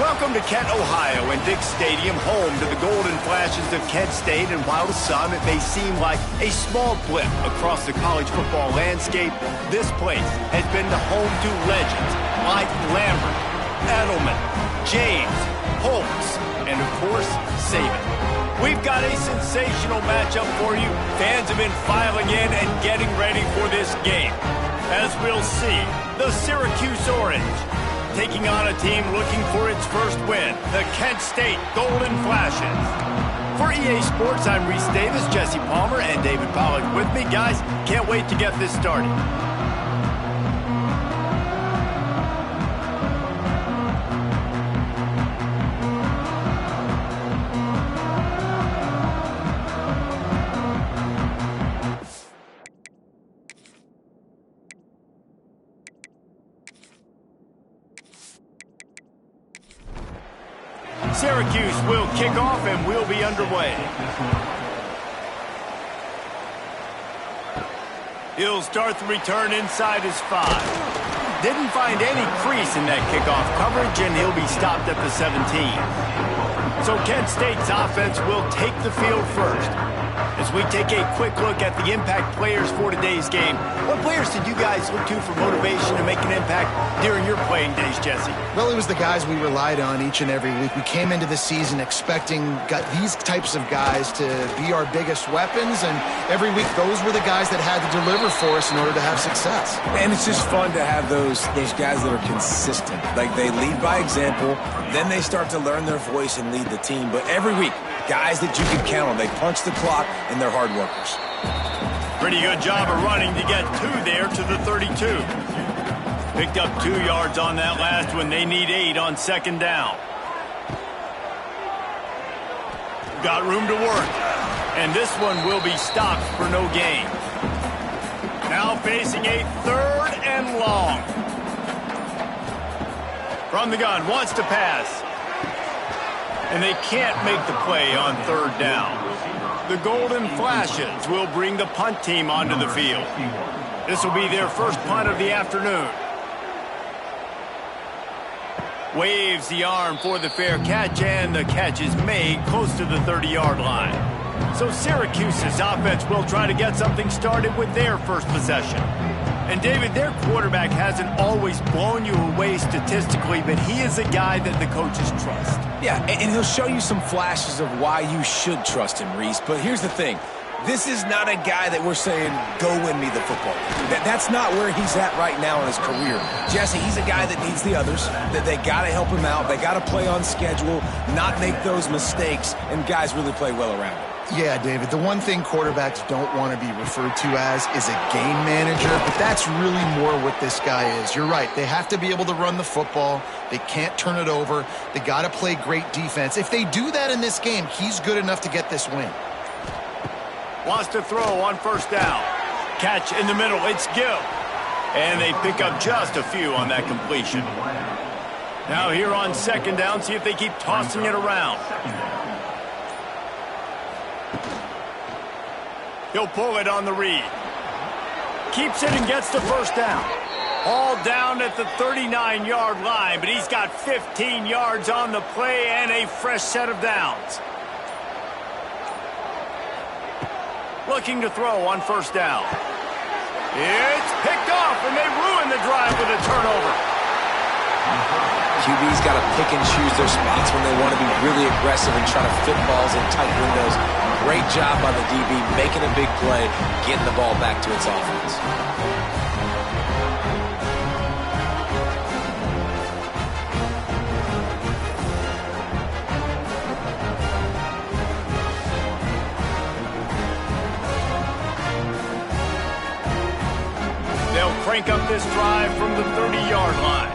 Welcome to Kent, Ohio, and Dick's Stadium, home to the Golden Flashes of Kent State. And while to some it may seem like a small blip across the college football landscape, this place has been the home to legends like Lambert, Edelman, James, Holtz, and of course, Saban. We've got a sensational matchup for you. Fans have been filing in and getting ready for this game. As we'll see, the Syracuse Orange taking on a team looking for its first win, the Kent State Golden Flashes. For EA Sports, I'm Reese Davis, Jesse Palmer, and David Pollock with me. Guys, can't wait to get this started. Syracuse will kick off and we'll be underway. He'll start the return inside his 5. Didn't find any crease in that kickoff coverage, and he'll be stopped at the 17. So Kent State's offense will take the field first. As we take a quick look at the impact players for today's game, what players did you guys look to for motivation to make an impact during your playing days, Jesse? Well, it was the guys we relied on each and every week. We came into the season expecting these types of guys to be our biggest weapons, and every week those were the guys that had to deliver for us in order to have success. And it's just fun to have those guys that are consistent. Like, they lead by example, then they start to learn their voice and lead the team. But every week, guys that you can count on. They punch the clock, and they're hard workers. Pretty good job of running to get 2 there to the 32. Picked up 2 yards on that last one. They need 8 on second down. Got room to work. And this one will be stopped for no gain. Now facing a 3rd and long. From the gun, wants to pass. And they can't make the play on 3rd down. The Golden Flashes will bring the punt team onto the field. This will be their first punt of the afternoon. Waves the arm for the fair catch, and the catch is made close to the 30-yard line. So Syracuse's offense will try to get something started with their first possession. And David, their quarterback hasn't always blown you away statistically, but he is a guy that the coaches trust. Yeah, and he'll show you some flashes of why you should trust him, Reese. But here's the thing. This is not a guy that we're saying, go win me the football game. That's not where he's at right now in his career. Jesse, he's a guy that needs the others, that they got to help him out. They got to play on schedule, not make those mistakes, and guys really play well around him. Yeah, David, the one thing quarterbacks don't want to be referred to as is a game manager, but that's really more what this guy is. You're right. They have to be able to run the football. They can't turn it over. They got to play great defense. If they do that in this game, he's good enough to get this win. Wants to throw on 1st down. Catch in the middle. It's Gill. And they pick up just a few on that completion. Now here on 2nd down, see if they keep tossing it around. He'll pull it on the read. Keeps it and gets the 1st down. All down at the 39-yard line, but he's got 15 yards on the play and a fresh set of downs. Looking to throw on 1st down. It's picked off, and they ruin the drive with a turnover. QB's got to pick and choose their spots when they want to be really aggressive and try to fit balls in tight windows. Great job by the DB making a big play, getting the ball back to its offense. They'll crank up this drive from the 30-yard line.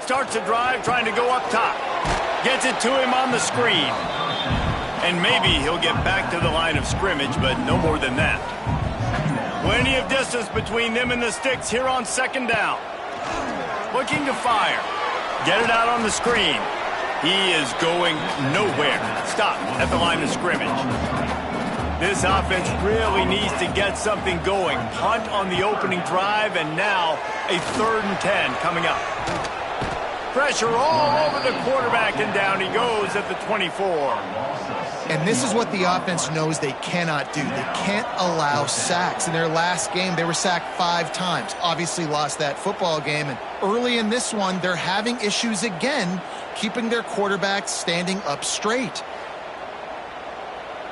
Starts the drive trying to go up top. Gets it to him on the screen. And maybe he'll get back to the line of scrimmage, but no more than that. Plenty of distance between them and the sticks here on 2nd down. Looking to fire. Get it out on the screen. He is going nowhere. Stop at the line of scrimmage. This offense really needs to get something going. Punt on the opening drive, and now a 3rd and 10 coming up. Pressure all over the quarterback, and down he goes at the 24. And this is what the offense knows they cannot do. They can't allow sacks. In their last game, they were sacked 5 times. Obviously lost that football game. And early in this one, they're having issues again keeping their quarterback standing up straight.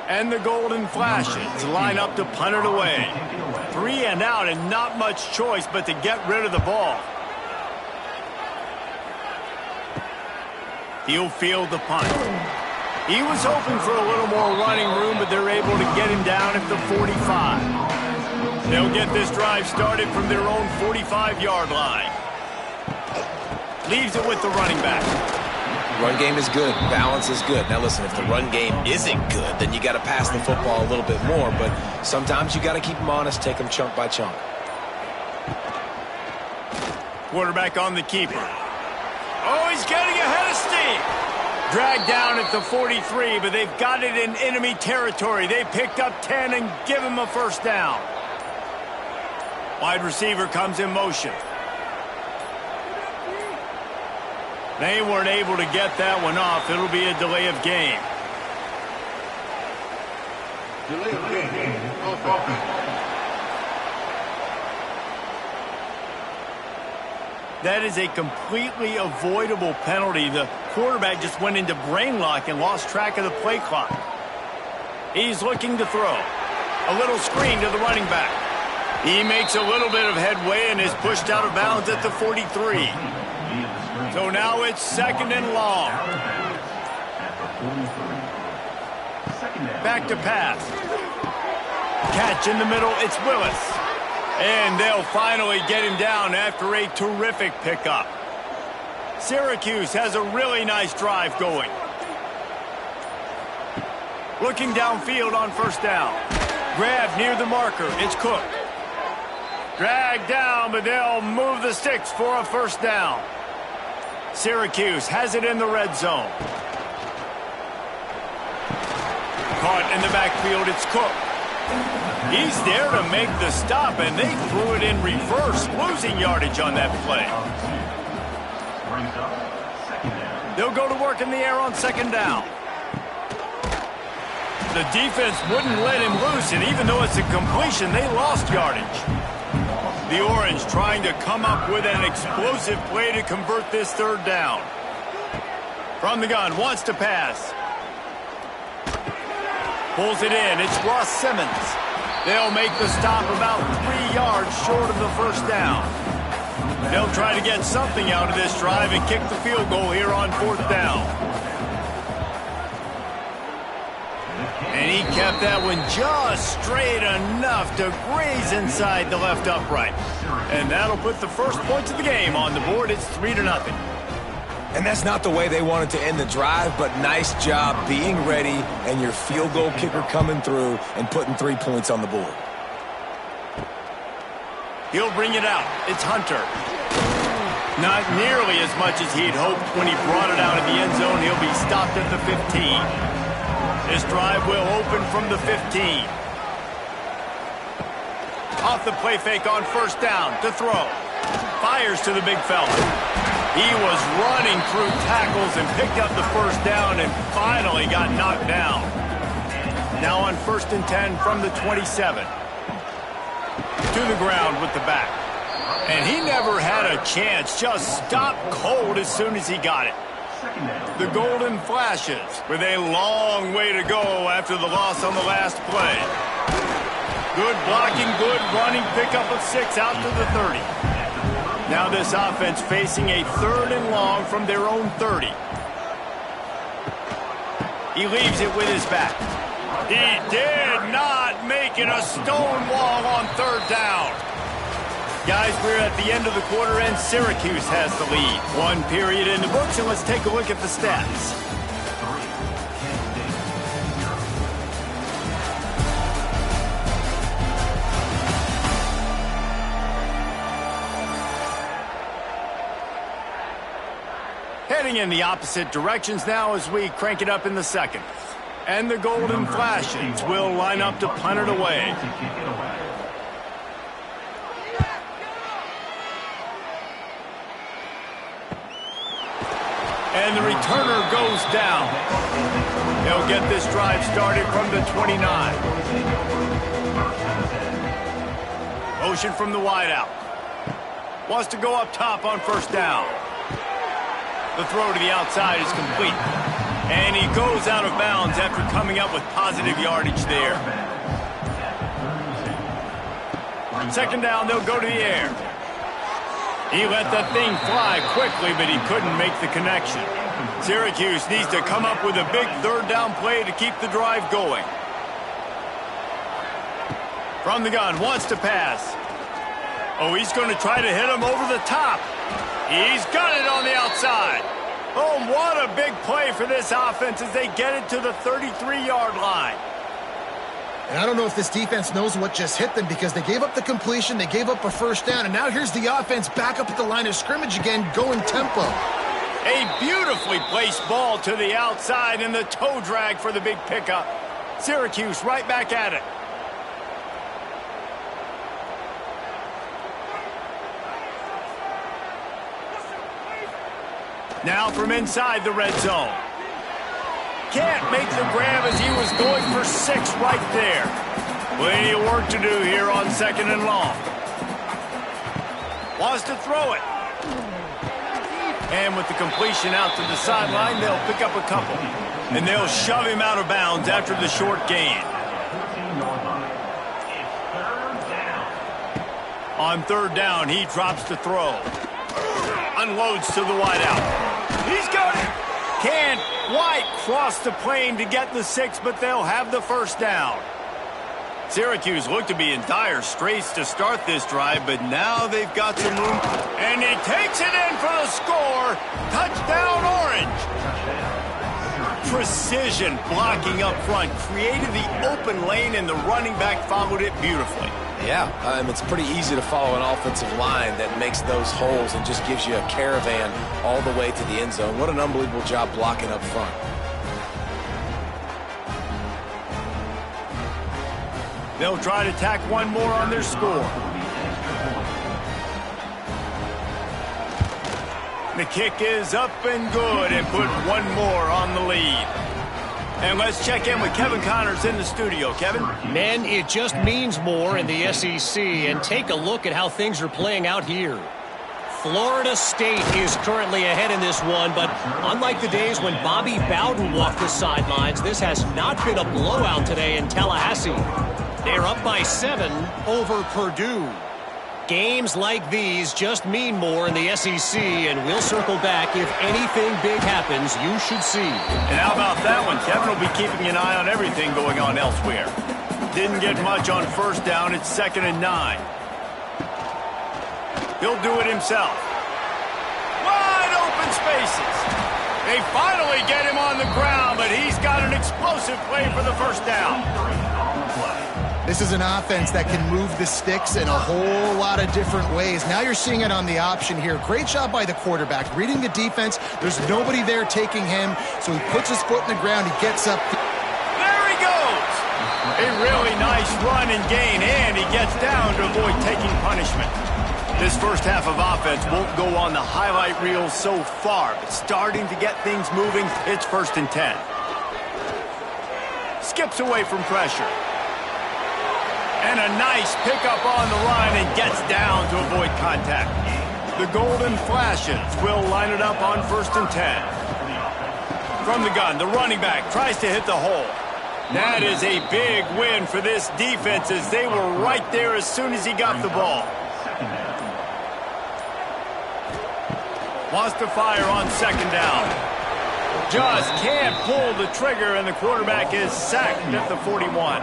And the Golden Flashes line up to punt it away. 3 and out, and not much choice but to get rid of the ball. He'll field the punt. He was hoping for a little more running room, but they're able to get him down at the 45. They'll get this drive started from their own 45-yard line. Leaves it with the running back. Run game is good. Balance is good. Now listen, if the run game isn't good, then you got to pass the football a little bit more. But sometimes you got to keep them honest, take them chunk by chunk. Quarterback on the keeper. Oh, he's getting ahead of steam. Dragged down at the 43, but they've got it in enemy territory. They picked up 10 and give him a first down. Wide receiver comes in motion. They weren't able to get that one off. It'll be a delay of game. Delay of game. That is a completely avoidable penalty. The quarterback just went into brain lock and lost track of the play clock. He's looking to throw. A little screen to the running back. He makes a little bit of headway and is pushed out of bounds at the 43. So now it's 2nd and long. Back to pass. Catch in the middle. It's Willis. And they'll finally get him down after a terrific pickup. Syracuse has a really nice drive going. Looking downfield on first down. Grab near the marker. It's Cook. Dragged down, but they'll move the sticks for a first down. Syracuse has it in the red zone. Caught in the backfield. It's Cook. He's there to make the stop, and they threw it in reverse, losing yardage on that play. They'll go to work in the air on 2nd down. The defense wouldn't let him loose, and even though it's a completion, they lost yardage. The Orange trying to come up with an explosive play to convert this 3rd down. From the gun, wants to pass. Pulls it in. It's Ross Simmons. They'll make the stop about 3 yards short of the first down. They'll try to get something out of this drive and kick the field goal here on 4th down. And he kept that one just straight enough to graze inside the left upright. And that'll put the first points of the game on the board. It's 3-0. And that's not the way they wanted to end the drive, but nice job being ready and your field goal kicker coming through and putting 3 points on the board. He'll bring it out. It's Hunter. Not nearly as much as he'd hoped when he brought it out of the end zone. He'll be stopped at the 15. This drive will open from the 15. Off the play fake on first down to throw. Fires to the big fella. He was running through tackles and picked up the first down and finally got knocked down. Now on 1st and 10 from the 27. To the ground with the back. And he never had a chance. Just stopped cold as soon as he got it. The Golden Flashes with a long way to go after the loss on the last play. Good blocking, good running, pickup of 6 out to the 30. Now this offense facing a 3rd and long from their own 30. He leaves it with his back. He did not make it a stone wall on 3rd down. Guys, we're at the end of the quarter, and Syracuse has the lead. 1 period in the books, and let's take a look at the stats. heading in the opposite directions now as we crank it up in the second. And the Golden Flashes will line up to punt it away. And the returner goes down. They'll get this drive started from the 29. Motion from the wideout. Wants to go up top on first down. The throw to the outside is complete. And he goes out of bounds after coming up with positive yardage there. Second down, they'll go to the air. He let that thing fly quickly, but he couldn't make the connection. Syracuse needs to come up with a big third down play to keep the drive going. From the gun, wants to pass. Oh, he's going to try to hit him over the top. He's got it on the outside. Oh, what a big play for this offense as they get it to the 33-yard line. And I don't know if this defense knows what just hit them because they gave up the completion, they gave up a first down, and now here's the offense back up at the line of scrimmage again, going tempo. A beautifully placed ball to the outside and the toe drag for the big pickup. Syracuse right back at it. Now from inside the red zone. Can't make the grab as he was going for 6 right there. Plenty of work to do here on second and long. Wants to throw it. And with the completion out to the sideline, they'll pick up a couple. And they'll shove him out of bounds after the short gain. On third down, he drops to throw. Unloads to the wideout. He's got it. Can't quite cross the plane to get the 6, but they'll have the first down. Syracuse looked to be in dire straits to start this drive, but now they've got some room. And he takes it in for the score. Touchdown, Orange. Precision blocking up front created the open lane, and the running back followed it beautifully. Yeah, it's pretty easy to follow an offensive line that makes those holes and just gives you a caravan all the way to the end zone. What an unbelievable job blocking up front. They'll try to tack one more on their score. The kick is up and good and put one more on the lead. And let's check in with Kevin Connors in the studio. Kevin? Men, it just means more in the SEC, and take a look at how things are playing out here. Florida State is currently ahead in this one, but unlike the days when Bobby Bowden walked the sidelines, this has not been a blowout today in Tallahassee. They're up by 7 over Purdue. Games like these just mean more in the SEC, and we'll circle back. If anything big happens, you should see. And how about that one? Kevin will be keeping an eye on everything going on elsewhere. Didn't get much on first down. It's 2nd and 9. He'll do it himself. Wide open spaces. They finally get him on the ground, but he's got an explosive play for the first down. This is an offense that can move the sticks in a whole lot of different ways. Now you're seeing it on the option here. Great job by the quarterback. Reading the defense, there's nobody there taking him, so he puts his foot in the ground, he gets up. There he goes! A really nice run and gain, and he gets down to avoid taking punishment. This first half of offense won't go on the highlight reel so far, but starting to get things moving, it's 1st and 10. Skips away from pressure. And a nice pickup on the line and gets down to avoid contact. The Golden Flashes will line it up on 1st and 10. From the gun, the running back tries to hit the hole. That is a big win for this defense as they were right there as soon as he got the ball. Wants to fire on 2nd down. Just can't pull the trigger, and the quarterback is sacked at the 41.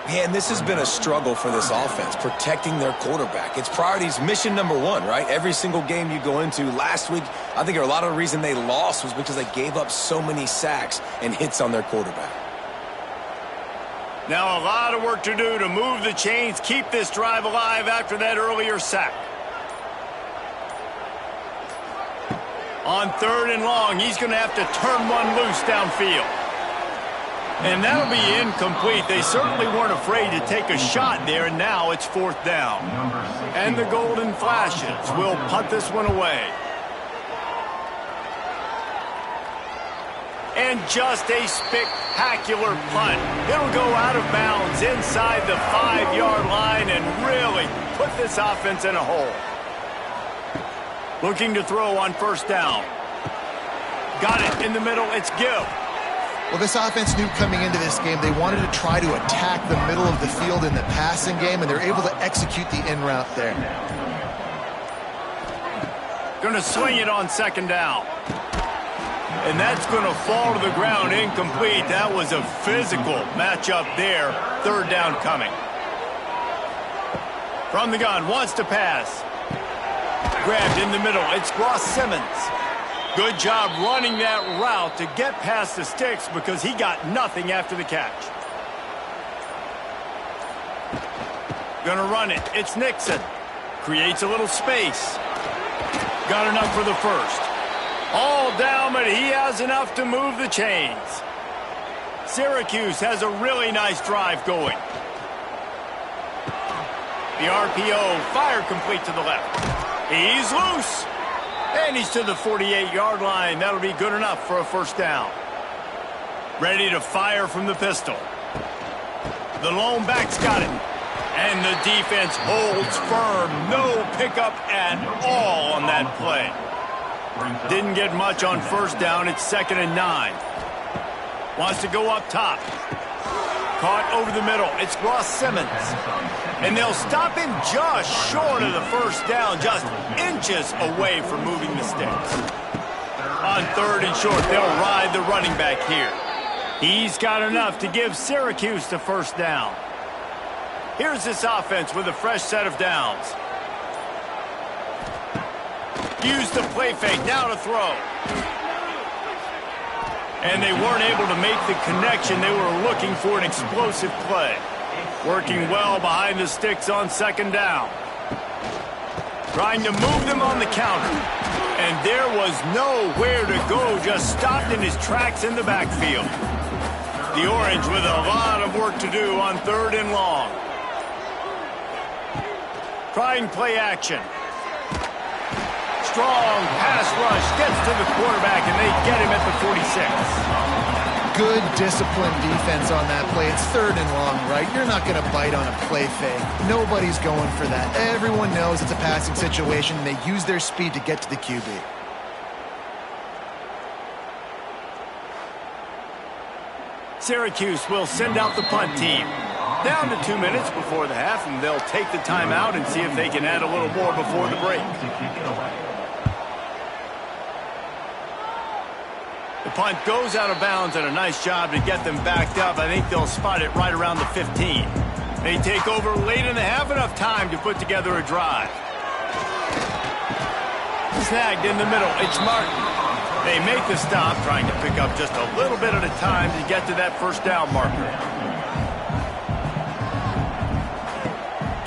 Yeah, and this has been a struggle for this offense, protecting their quarterback. It's priorities, mission number 1, right? Every single game you go into. Last week, I think a lot of the reason they lost was because they gave up so many sacks and hits on their quarterback. Now a lot of work to do to move the chains, keep this drive alive after that earlier sack. On 3rd and long, he's going to have to turn one loose downfield. And that'll be incomplete. They certainly weren't afraid to take a shot there, and now it's 4th down. And the Golden Flashes will punt this one away. And just a spectacular punt. It'll go out of bounds inside the 5-yard line and really put this offense in a hole. Looking to throw on 1st down. Got it in the middle. It's Gill. Well, this offense knew coming into this game they wanted to try to attack the middle of the field in the passing game, and they're able to execute the in route there. Going to swing it on 2nd down. And that's going to fall to the ground incomplete. That was a physical matchup there. 3rd down coming. From the gun, wants to pass. Grabbed in the middle. It's Ross Simmons. Good job running that route to get past the sticks because he got nothing after the catch. Gonna run it. It's Nixon. Creates a little space. Got enough for the 1st. All down, but he has enough to move the chains. Syracuse has a really nice drive going. The RPO, fire complete to the left. He's loose. And he's to the 48-yard line. That'll be good enough for a 1st down. Ready to fire from the pistol. The lone back's got it. And the defense holds firm. No pickup at all on that play. Didn't get much on 1st down. It's 2nd and 9. Wants to go up top. Caught over the middle. It's Ross Simmons. And they'll stop him just short of the 1st down, just inches away from moving the sticks. On 3rd and short, they'll ride the running back here. He's got enough to give Syracuse the 1st down. Here's this offense with a fresh set of downs. Use the play fake, now to throw. And they weren't able to make the connection. They were looking for an explosive play. Working well behind the sticks on 2nd down. Trying to move them on the counter. And there was nowhere to go, just stopped in his tracks in the backfield. The Orange with a lot of work to do on 3rd and long. Trying play action. Strong pass rush, gets to the quarterback, and they get him at the 46. Good disciplined defense on that play. It's 3rd and long, right? You're not going to bite on a play fake. Nobody's going for that. Everyone knows it's a passing situation, and they use their speed to get to the QB. Syracuse will send out the punt team. Down to 2 minutes before the half, and they'll take the timeout and see if they can add a little more before the break. The punt goes out of bounds, and a nice job to get them backed up. I think they'll spot it right around the 15. They take over late in the half, enough time to put together a drive. Snagged in the middle, it's Martin. They make the stop, trying to pick up just a little bit at a time to get to that 1st down marker.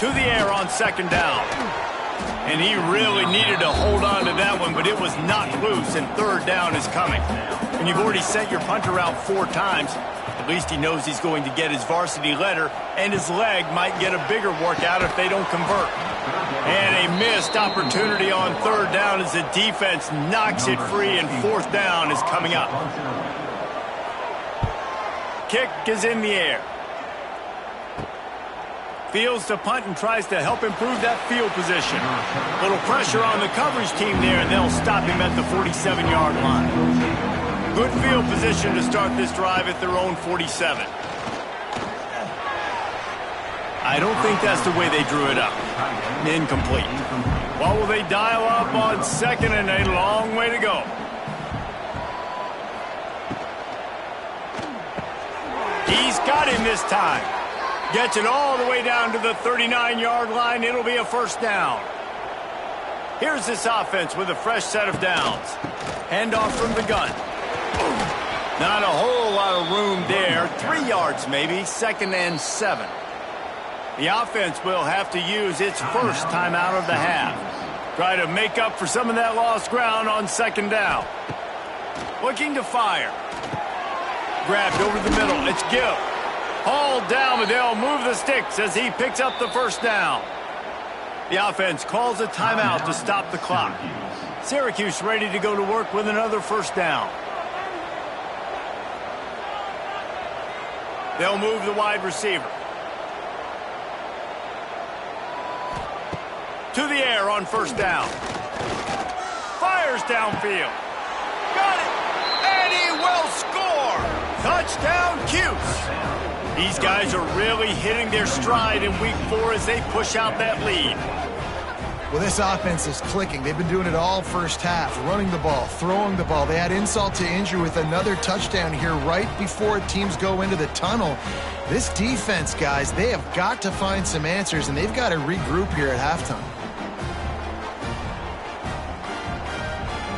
To the air on 2nd down. And he really needed to hold on to that one, but it was not loose, and 3rd down is coming. When you've already sent your punter out 4 times, at least he knows he's going to get his varsity letter, and his leg might get a bigger workout if they don't convert. And a missed opportunity on 3rd down as the defense knocks it free, and 4th down is coming up. Kick is in the air. Fields to punt and tries to help improve that field position. Little pressure on the coverage team there, and they'll stop him at the 47-yard line. Good field position to start this drive at their own 47. I don't think that's the way they drew it up. Incomplete. What will they dial up on 2nd and a long way to go? He's got him this time. Gets it all the way down to the 39-yard line. It'll be a 1st down. Here's this offense with a fresh set of downs. Handoff from the gun. Not a whole lot of room there. 3 yards maybe. 2nd and 7. The offense will have to use its first timeout of the half. Try to make up for some of that lost ground on second down. Looking to fire. Grabbed over the middle. It's Gill. Hauled down, but they'll move the sticks as he picks up the first down. The offense calls a timeout to stop the clock. Syracuse ready to go to work with another first down. They'll move the wide receiver. To the air on first down. Fires downfield. Got it. And he will score. Touchdown, Cuse. These guys are really hitting their stride in week 4 as they push out that lead. Well, this offense is clicking. They've been doing it all first half, running the ball, throwing the ball. They had insult to injury with another touchdown here right before teams go into the tunnel. This defense, guys, they have got to find some answers, and they've got to regroup here at halftime.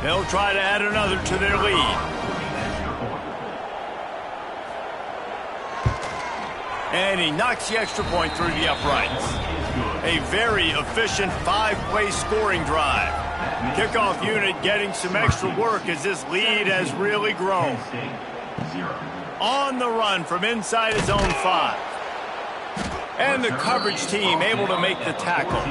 They'll try to add another to their lead. And he knocks the extra point through the uprights. A very efficient 5-play scoring drive. Kickoff unit getting some extra work as this lead has really grown. On the run from inside his own 5. And the coverage team able to make the tackle.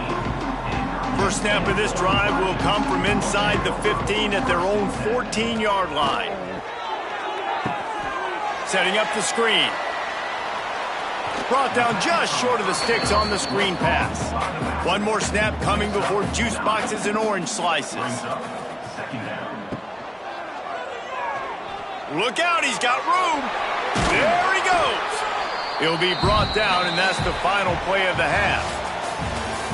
First snap of this drive will come from inside the 15 at their own 14-yard line. Setting up the screen. Brought down just short of the sticks on the screen pass. One more snap coming before juice boxes and orange slices. Look out, he's got room. There he goes. He'll be brought down, and that's the final play of the half.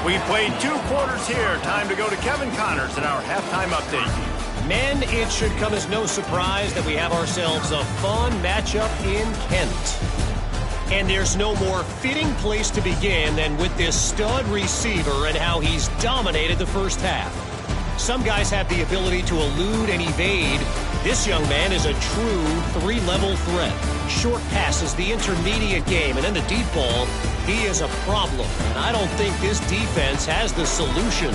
We played 2 quarters here. Time to go to Kevin Connors in our halftime update. Men, it should come as no surprise that we have ourselves a fun matchup in Kent. And there's no more fitting place to begin than with this stud receiver and how he's dominated the first half. Some guys have the ability to elude and evade. This young man is a true 3-level threat. Short passes, the intermediate game, and then the deep ball, he is a problem. And I don't think this defense has the solution.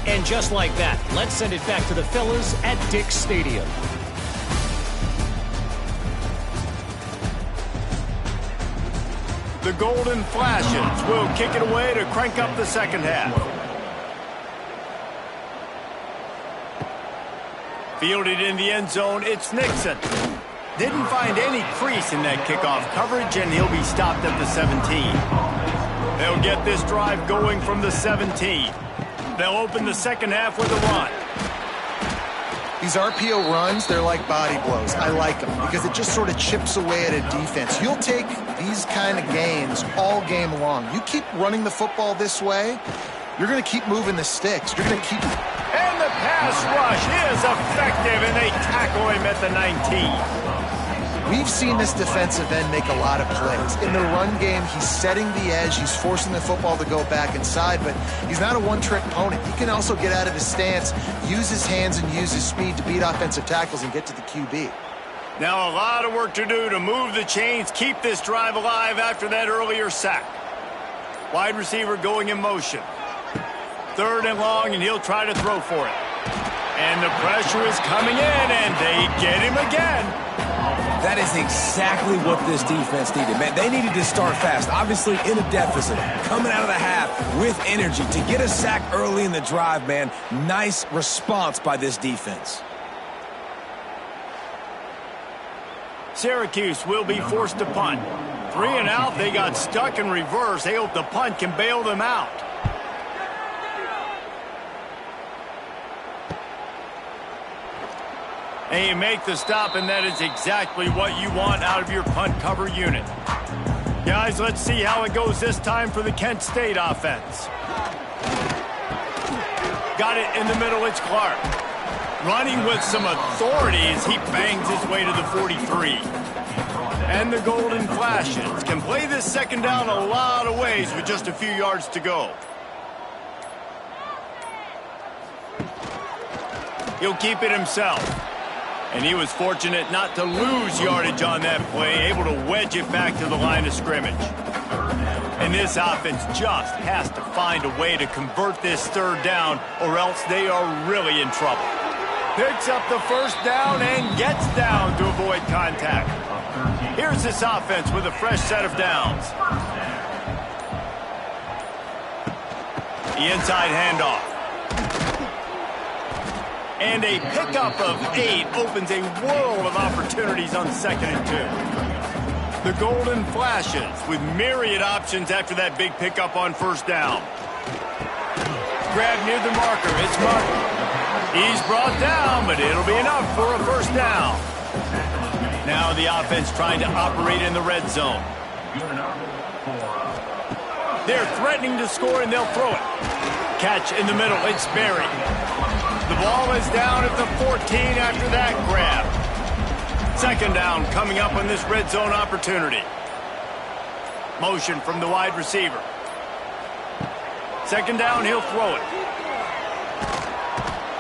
And just like that, let's send it back to the fellas at Dick's Stadium. The Golden Flashes will kick it away to crank up the second half. Fielded in the end zone, it's Nixon. Didn't find any crease in that kickoff coverage, and he'll be stopped at the 17. They'll get this drive going from the 17. They'll open the second half with a run. These RPO runs, they're like body blows. I like them because it just sort of chips away at a defense. You'll take these kind of gains all game long. You keep running the football this way, you're going to keep moving the sticks. You're going to keep... And the pass rush is effective, and they tackle him at the 19. We've seen this defensive end make a lot of plays. In the run game, he's setting the edge. He's forcing the football to go back inside, but he's not a one-trick pony. He can also get out of his stance, use his hands, and use his speed to beat offensive tackles and get to the QB. Now a lot of work to do to move the chains, keep this drive alive after that earlier sack. Wide receiver going in motion. 3rd and long, and he'll try to throw for it. And the pressure is coming in, and they get him again. That is exactly what this defense needed, man. They needed to start fast, obviously in a deficit, coming out of the half with energy. To get a sack early in the drive, man, nice response by this defense. Syracuse will be forced to punt. 3 and out, they got stuck in reverse. They hope the punt can bail them out. And you make the stop, and that is exactly what you want out of your punt cover unit. Guys, let's see how it goes this time for the Kent State offense. Got it in the middle, it's Clark. Running with some authority as he bangs his way to the 43. And the Golden Flashes can play this second down a lot of ways with just a few yards to go. He'll keep it himself. And he was fortunate not to lose yardage on that play, able to wedge it back to the line of scrimmage. And this offense just has to find a way to convert this third down, or else they are really in trouble. Picks up the first down and gets down to avoid contact. Here's this offense with a fresh set of downs. The inside handoff. And a pickup of 8 opens a world of opportunities on 2nd and 2. The Golden Flashes with myriad options after that big pickup on first down. Grab near the marker. It's Martin. He's brought down, but it'll be enough for a first down. Now the offense trying to operate in the red zone. They're threatening to score, and they'll throw it. Catch in the middle. It's Berry. The ball is down at the 14 after that grab. 2nd down coming up on this red zone opportunity. Motion from the wide receiver. 2nd down, he'll throw it.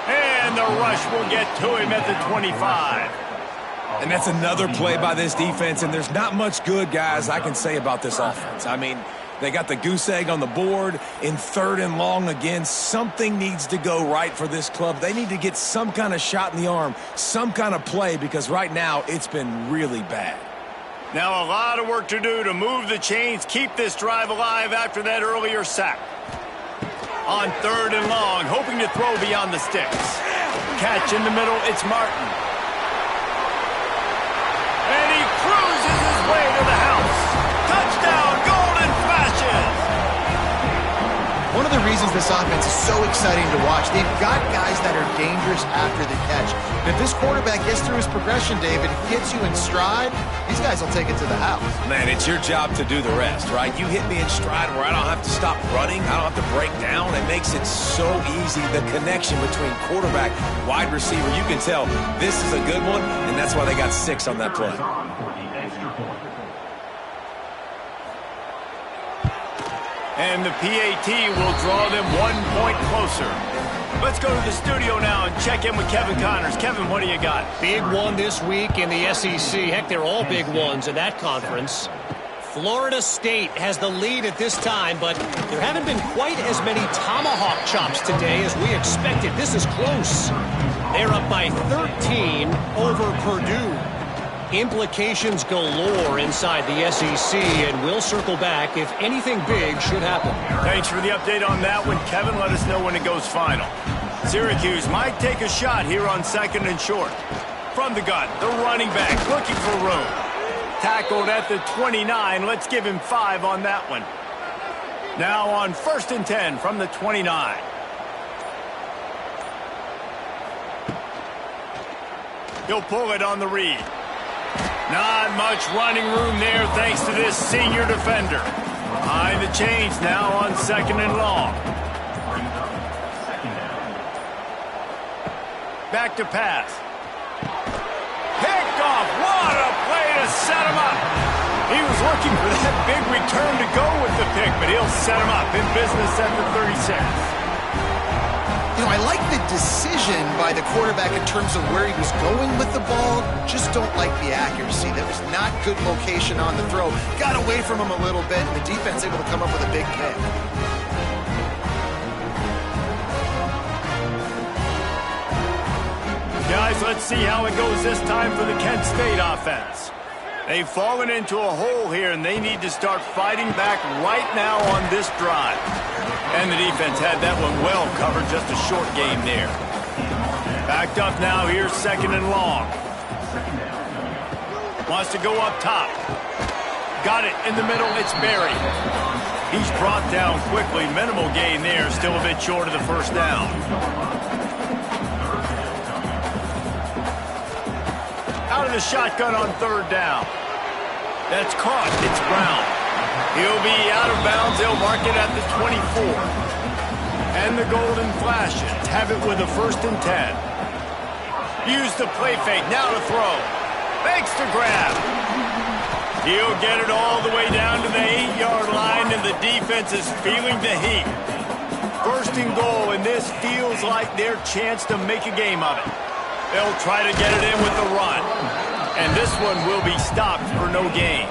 And the rush will get to him at the 25. And that's another play by this defense, and there's not much good, guys, I can say about this offense. I mean, they got the goose egg on the board in 3rd and long again. Something needs to go right for this club. They need to get some kind of shot in the arm, some kind of play, because right now it's been really bad. Now a lot of work to do to move the chains, keep this drive alive after that earlier sack. On 3rd and long, hoping to throw beyond the sticks. Catch in the middle, it's Martin. And he cruises his way to the house. Touchdown, Golden Flashes! One of the reasons this offense is so exciting to watch, they've got guys that are dangerous after the catch. And if this quarterback gets through his progression, David, gets you in stride, these guys will take it to the house. Man, it's your job to do the rest, right? You hit me in stride where I don't have to stop running. I don't have to break down. It makes it so easy. The connection between quarterback, wide receiver, you can tell this is a good one, and that's why they got 6 on that play. And the PAT will draw them 1 point closer. Let's go to the studio now and check in with Kevin Connors. Kevin, what do you got? Big one this week in the SEC. Heck, they're all big ones in that conference. Florida State has the lead at this time, but there haven't been quite as many tomahawk chops today as we expected. This is close. They're up by 13 over Purdue. Implications galore inside the SEC, and we'll circle back if anything big should happen. Thanks for the update on that one, Kevin. Let us know when it goes final. Syracuse might take a shot here on 2nd and short. From the gun, the running back looking for room. Tackled at the 29. Let's give him 5 on that one. Now on 1st and 10 from the 29. He'll pull it on the read. Not much running room there thanks to this senior defender. Behind the chains now on 2nd and long. Back to pass. Picked off. What a play to set him up. He was looking for that big return to go with the pick, but he'll set him up in business at the 36. You know, I like the decision by the quarterback in terms of where he was going with the ball. Just don't like the accuracy. That was not good location on the throw. Got away from him a little bit, and the defense able to come up with a big pick. Guys, let's see how it goes this time for the Kent State offense. They've fallen into a hole here, and they need to start fighting back right now on this drive. And the defense had that one well covered, just a short game there. Backed up now, here's 2nd and long. Wants to go up top. Got it in the middle, it's Berry. He's brought down quickly, minimal gain there, still a bit short of the first down. Out of the shotgun on 3rd down. That's caught, it's Brown. He'll be out of bounds. They'll mark it at the 24. And the Golden Flashes have it with a 1st and 10. Use the play fake. Now to throw. Fakes to grab. He'll get it all the way down to the 8-yard line, and the defense is feeling the heat. 1st and goal, and this feels like their chance to make a game of it. They'll try to get it in with the run. And this one will be stopped for no gain.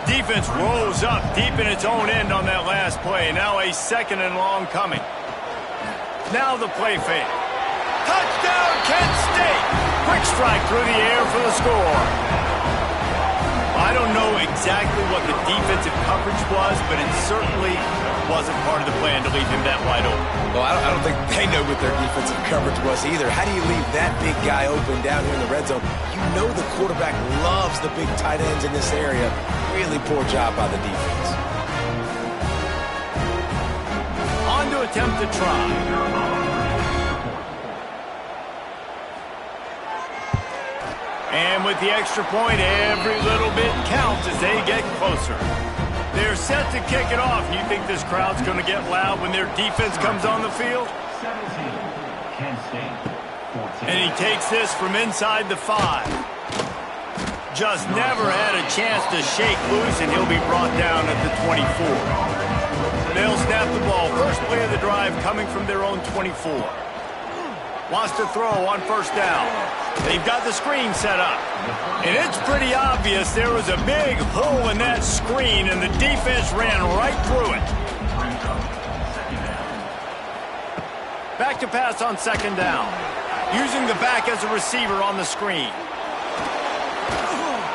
Defense rose up deep in its own end on that last play. Now a 2nd and long coming. Now the play fake. Touchdown, Kent State! Quick strike through the air for the score. I don't know exactly what the defensive coverage was, but it certainly wasn't part of the plan to leave him that wide open. Well, I don't think they know what their defensive coverage was either. How do you leave that big guy open down here in the red zone? You know the quarterback loves the big tight ends in this area. Really poor job by the defense. On to attempt to try. And with the extra point, every little bit counts as they get closer. They're set to kick it off. You think this crowd's going to get loud when their defense comes on the field? And he takes this from inside the 5. Just never had a chance to shake loose, and he'll be brought down at the 24. They'll snap the ball. First play of the drive coming from their own 24. Wants to throw on 1st down. They've got the screen set up. And it's pretty obvious there was a big hole in that screen, and the defense ran right through it. Back to pass on 2nd down. Using the back as a receiver on the screen.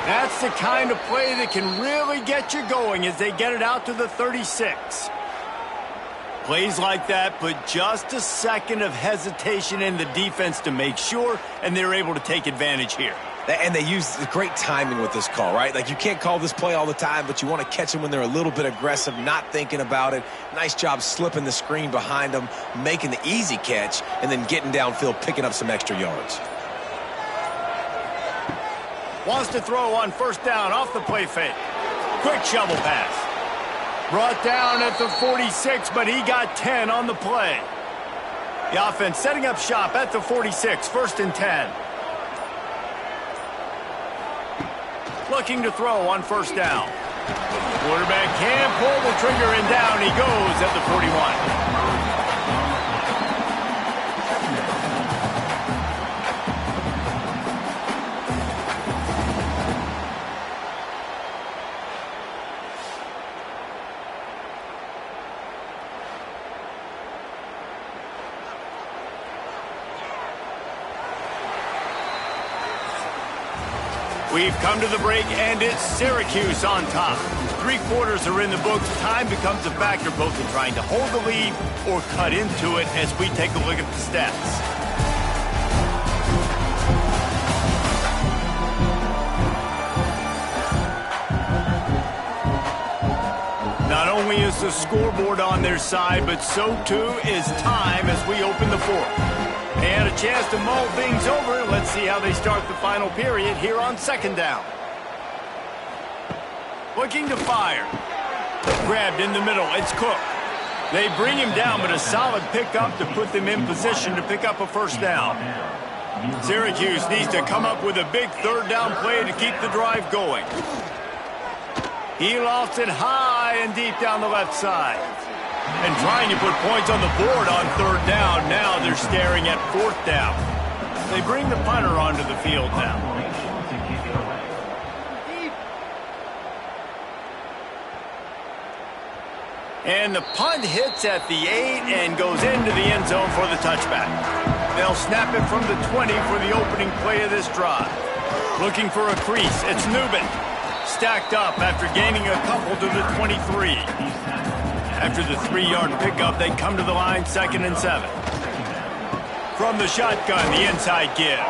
That's the kind of play that can really get you going as they get it out to the 36. Plays like that put just a second of hesitation in the defense to make sure, and they're able to take advantage here. And they use great timing with this call, right? Like, you can't call this play all the time, but you want to catch them when they're a little bit aggressive, not thinking about it. Nice job slipping the screen behind them, making the easy catch, and then getting downfield, picking up some extra yards. Wants to throw on 1st down off the play fake. Quick shovel pass. Brought down at the 46, but he got 10 on the play. The offense setting up shop at the 46, 1st and 10. Looking to throw on 1st down. Quarterback can't pull the trigger, and down he goes at the 41. We've come to the break, and it's Syracuse on top. 3 quarters are in the books. Time becomes a factor both in trying to hold the lead or cut into it as we take a look at the stats. Not only is the scoreboard on their side, but so too is time as we open the 4th. They had a chance to mull things over. Let's see how they start the final period here on 2nd down. Looking to fire. Grabbed in the middle. It's Cook. They bring him down, but a solid pickup to put them in position to pick up a 1st down. Syracuse needs to come up with a big 3rd down play to keep the drive going. He lost it high and deep down the left side. And trying to put points on the board on 3rd down. Now they're staring at 4th down. They bring the punter onto the field now. And the punt hits at the 8 and goes into the end zone for the touchback. They'll snap it from the 20 for the opening play of this drive. Looking for a crease. It's Newman. Stacked up after gaining a couple to the 23. After the 3-yard pickup, they come to the line 2nd and 7. From the shotgun, the inside give.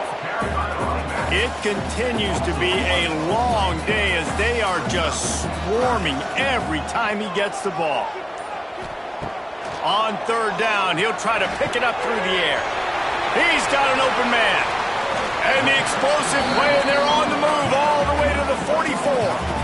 It continues to be a long day as they are just swarming every time he gets the ball. On 3rd down, he'll try to pick it up through the air. He's got an open man. And the explosive play, and they're on the move all the way to the 44.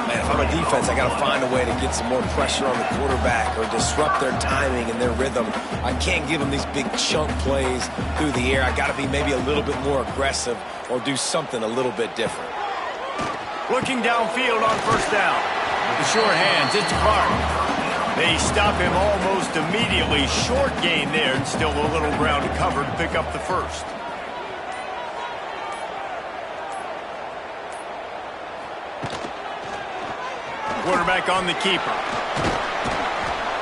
Man, if I'm a defense, I got to find a way to get some more pressure on the quarterback or disrupt their timing and their rhythm. I can't give them these big chunk plays through the air. I got to be maybe a little bit more aggressive or do something a little bit different. Looking downfield on 1st down. The sure hands, it's Clark. They stop him almost immediately. Short gain there, and still a little ground to cover to pick up the 1st. quarterback on the keeper.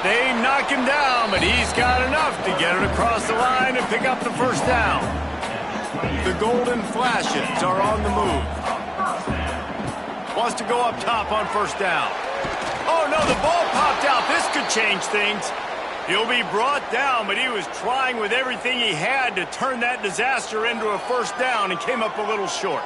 They knock him down, but he's got enough to get it across the line and pick up the first down. The Golden Flashes are on the move. Wants to go up top on first down. Oh, no, the ball popped out. This could change things. He'll be brought down, but he was trying with everything he had to turn that disaster into a first down and came up a little short.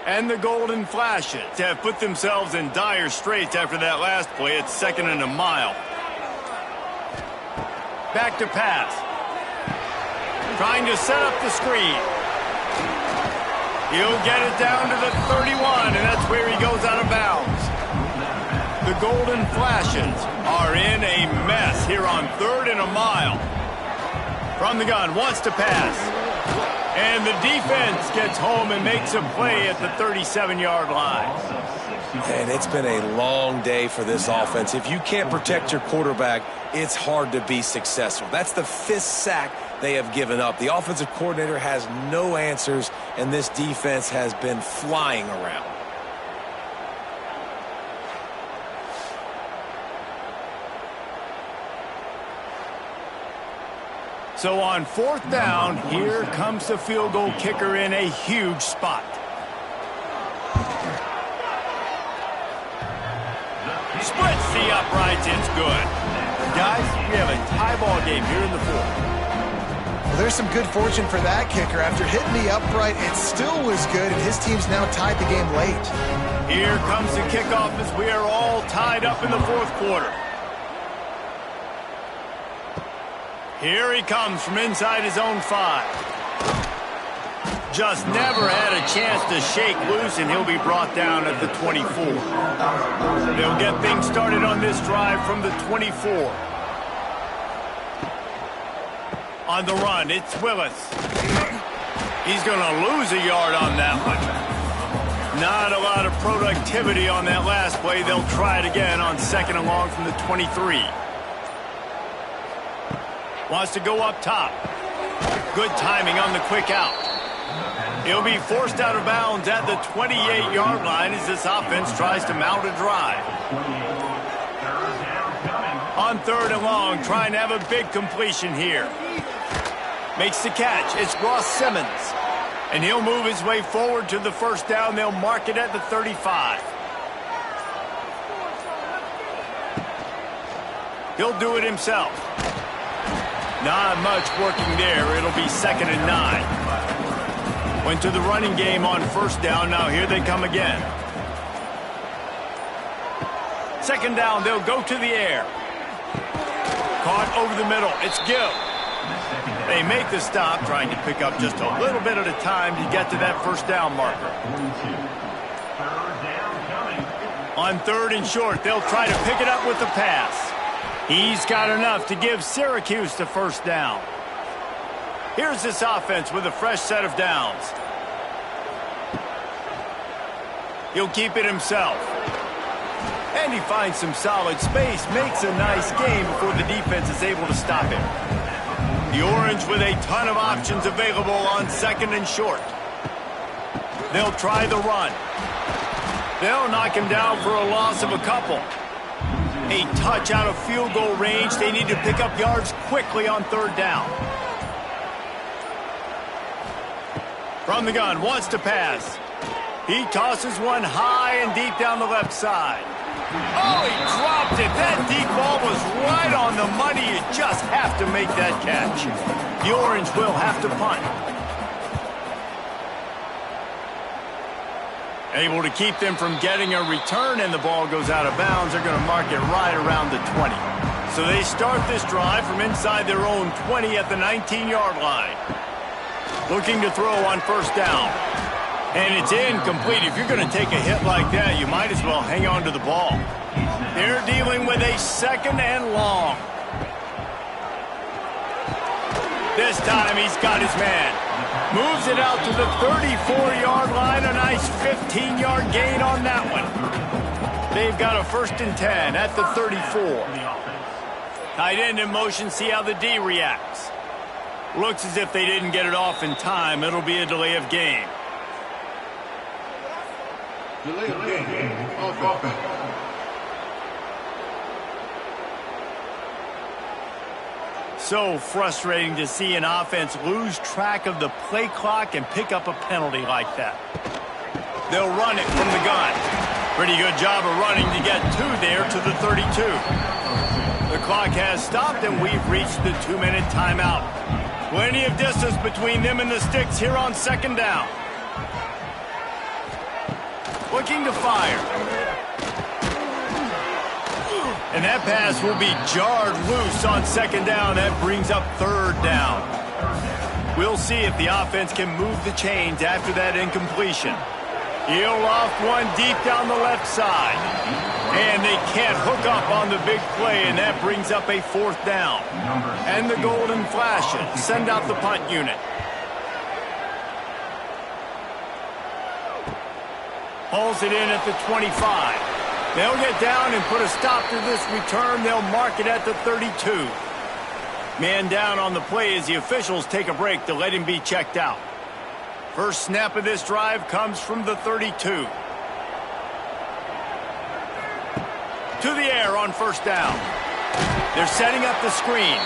And the Golden Flashes have put themselves in dire straits after that last play. It's 2nd and a mile. Back to pass. Trying to set up the screen. He'll get it down to the 31, and that's where he goes out of bounds. The Golden Flashes are in a mess here on 3rd and a mile. From the gun, wants to pass. And the defense gets home and makes a play at the 37-yard line. And it's been a long day for this offense. If you can't protect your quarterback, it's hard to be successful. That's the 5th sack they have given up. The offensive coordinator has no answers, and this defense has been flying around. So on 4th down, here comes the field goal kicker in a huge spot. Splits the uprights, it's good. Guys, we have a tie ball game here in the 4th. Well, there's some good fortune for that kicker. After hitting the upright, it still was good, and his team's now tied the game late. Here comes the kickoff as we are all tied up in the 4th quarter. Here he comes from inside his own 5. Just never had a chance to shake loose, and he'll be brought down at the 24. They'll get things started on this drive from the 24. On the run, it's Willis. He's going to lose a yard on that one. Not a lot of productivity on that last play. They'll try it again on 2nd and long from the 23. Wants to go up top. Good timing on the quick out. He'll be forced out of bounds at the 28-yard line as this offense tries to mount a drive. On 3rd and long, trying to have a big completion here. Makes the catch. It's Ross Simmons. And he'll move his way forward to the first down. They'll mark it at the 35. He'll do it himself. Not much working there. It'll be 2nd and 9. Went to the running game on 1st down. Now here they come again. 2nd down, they'll go to the air. Caught over the middle. It's Gill. They make the stop, trying to pick up just a little bit at a time to get to that first down marker. On 3rd and short, they'll try to pick it up with the pass. He's got enough to give Syracuse the first down. Here's this offense with a fresh set of downs. He'll keep it himself. And he finds some solid space, makes a nice game before the defense is able to stop him. The Orange with a ton of options available on 2nd and short. They'll try the run. They'll knock him down for a loss of a couple. A touch out of field goal range. They need to pick up yards quickly on 3rd down. From the gun, wants to pass. He tosses one high and deep down the left side. Oh, he dropped it. That deep ball was right on the money. You just have to make that catch. The Orange will have to punt. Able to keep them from getting a return, and the ball goes out of bounds. They're going to mark it right around the 20. So they start this drive from inside their own 20 at the 19-yard line. Looking to throw on 1st down. And it's incomplete. If you're going to take a hit like that, you might as well hang on to the ball. They're dealing with a 2nd and long. This time he's got his man. Moves it out to the 34-yard line. A nice 15-yard gain on that one. They've got a 1st and 10 at the 34. Tight end in motion, see how the D reacts. Looks as if they didn't get it off in time. It'll be a delay of game. Delay of game. Offense. So frustrating to see an offense lose track of the play clock and pick up a penalty like that. They'll run it from the gun. Pretty good job of running to get two there to the 32. The clock has stopped and we've reached the 2-minute timeout. Plenty of distance between them and the sticks here on second down. Looking to fire. And that pass will be jarred loose on second down. That brings up third down. We'll see if the offense can move the chains after that incompletion. He'll loft one deep down the left side. And they can't hook up on the big play, and that brings up a fourth down. And the golden flashes send out the punt unit. Hauls it in at the 25. They'll get down and put a stop to this return. They'll mark it at the 32. Man down on the play as the officials take a break to let him be checked out. First snap of this drive comes from the 32. To the air on first down. They're setting up the screen.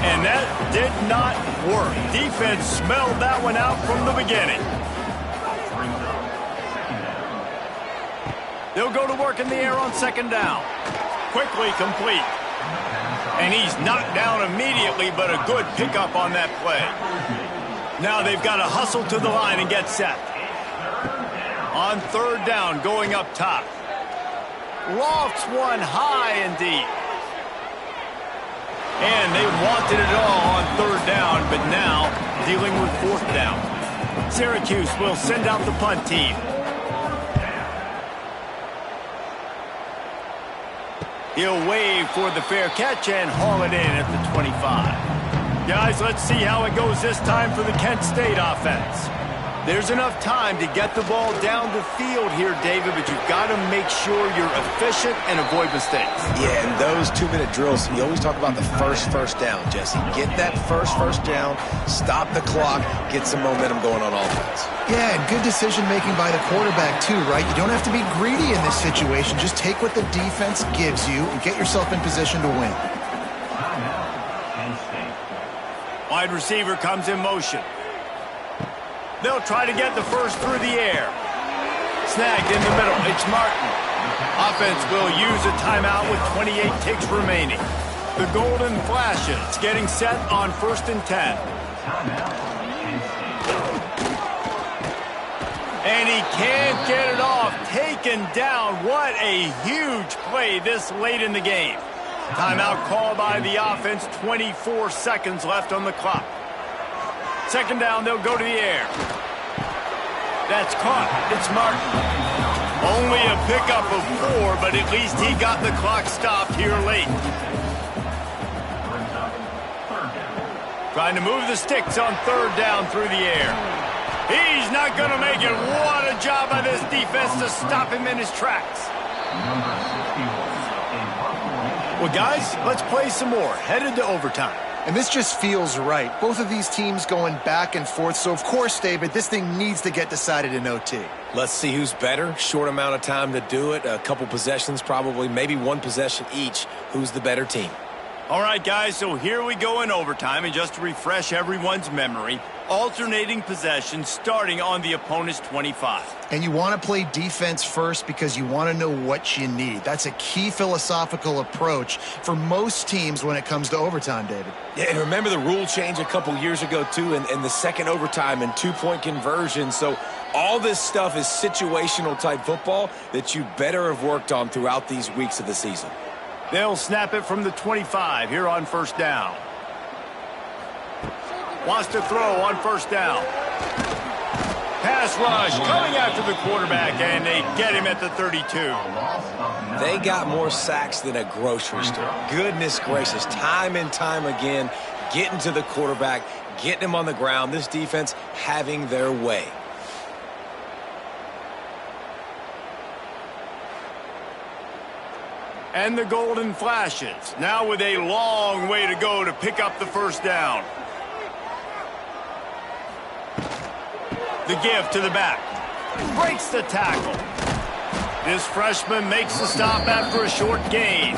And that did not work. Defense smelled that one out from the beginning. They'll go to work in the air on second down. Quickly complete. And he's knocked down immediately, but a good pickup on that play. Now they've got to hustle to the line and get set. On third down, going up top. Lofts one high and deep. And they wanted it all on third down, but now dealing with fourth down. Syracuse will send out the punt team. He'll wave for the fair catch and haul it in at the 25. Guys, let's see how it goes this time for the Kent State offense. There's enough time to get the ball down the field here, David, but you've got to make sure you're efficient and avoid mistakes. Yeah, and those 2-minute drills, you always talk about the first down, Jesse. Get that first down, stop the clock, get some momentum going on offense. Yeah, and good decision-making by the quarterback, too, right? You don't have to be greedy in this situation. Just take what the defense gives you and get yourself in position to win. Wide receiver comes in motion. They'll try to get the first through the air. Snagged in the middle. It's Martin. Offense will use a timeout with 28 ticks remaining. The golden flashes getting set on 1st and 10. And he can't get it off. Taken down. What a huge play this late in the game. Timeout called by the offense. 24 seconds left on the clock. Second down, they'll go to the air. That's caught. It's Martin. Only a pickup of 4, but at least he got the clock stopped here late. Trying to move the sticks on third down through the air. He's not going to make it. What a job by this defense to stop him in his tracks. Well, guys, let's play some more. Headed to overtime. And this just feels right. Both of these teams going back and forth. So, of course, David, this thing needs to get decided in OT. Let's see who's better. Short amount of time to do it. A couple possessions probably. Maybe one possession each. Who's the better team? All right, guys, so here we go in overtime. And just to refresh everyone's memory, alternating possessions starting on the opponent's 25. And you want to play defense first because you want to know what you need. That's a key philosophical approach for most teams when it comes to overtime, David. Yeah, and remember the rule change a couple years ago, too, and the second overtime and two-point conversion. So all this stuff is situational type football that you better have worked on throughout these weeks of the season. They'll snap it from the 25 here on first down. Wants to throw on first down. Pass rush coming after the quarterback, and they get him at the 32. They got more sacks than a grocery store. Goodness gracious, time and time again, getting to the quarterback, getting him on the ground. This defense having their way. And the Golden Flashes, now with a long way to go to pick up the first down. The give to the back. Breaks the tackle. This freshman makes the stop after a short gain.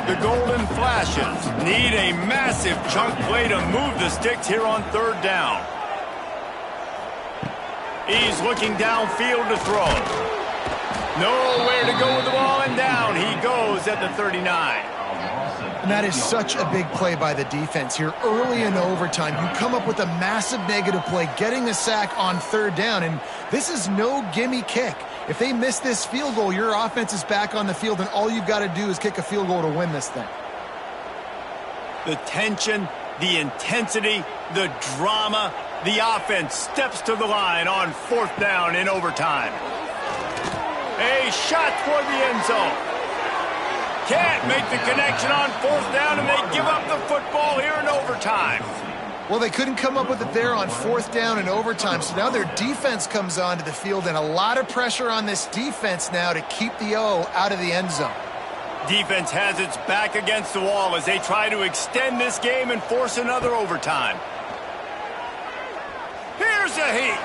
The Golden Flashes need a massive chunk play to move the sticks here on third down. He's looking downfield to throw. Nowhere to go with the ball, and down he goes at the 39. And that is such a big play by the defense here early in overtime. You come up with a massive negative play, getting a sack on third down, and this is no gimme kick. If they miss this field goal, your offense is back on the field, and all you've got to do is kick a field goal to win this thing. The tension, the intensity, the drama, the offense steps to the line on fourth down in overtime. A shot toward the end zone. Can't make the connection on fourth down, and they give up the football here in overtime. Well, they couldn't come up with it there on fourth down in overtime, so now their defense comes onto the field, and a lot of pressure on this defense now to keep the O out of the end zone. Defense has its back against the wall as they try to extend this game and force another overtime. Here's a heat.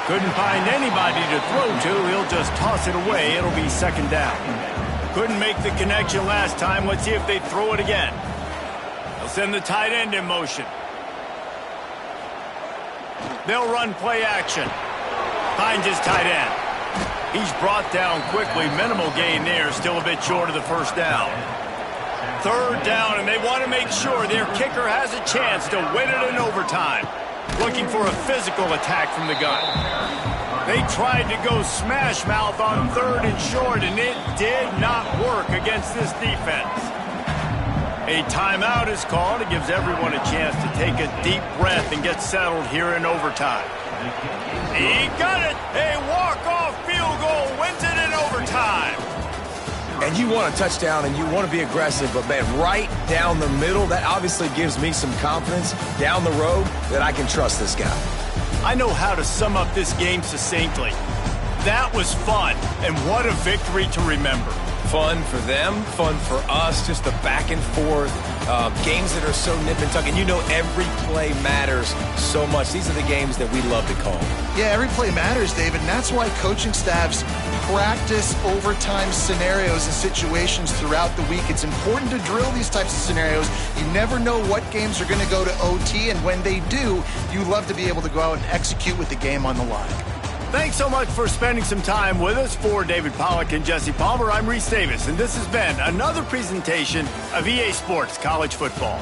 Couldn't find anybody to throw to. He'll just toss it away. It'll be second down. Couldn't make the connection last time. Let's see if they throw it again. They'll send the tight end in motion. They'll run play action. Finds his tight end. He's brought down quickly. Minimal gain there. Still a bit short of the first down. Third down, and they want to make sure their kicker has a chance to win it in overtime. Looking for a physical attack from the gun. They tried to go smash mouth on third and short, and it did not work against this defense. A timeout is called. It gives everyone a chance to take a deep breath and get settled here in overtime. He got it. A walk-off field goal wins it in overtime. And you want a touchdown and you want to be aggressive, but, man, right down the middle, that obviously gives me some confidence down the road that I can trust this guy. I know how to sum up this game succinctly. That was fun, and what a victory to remember. Fun for them, fun for us, just the back and forth, games that are so nip and tuck. And you know every play matters so much. These are the games that we love to call. Yeah, every play matters, David, and that's why coaching staffs practice overtime scenarios and situations throughout the week. It's important to drill these types of scenarios. You never know what games are going to go to OT, and when they do, you love to be able to go out and execute with the game on the line. Thanks so much for spending some time with us. For David Pollack and Jesse Palmer, I'm Reese Davis, and this has been another presentation of EA Sports College Football.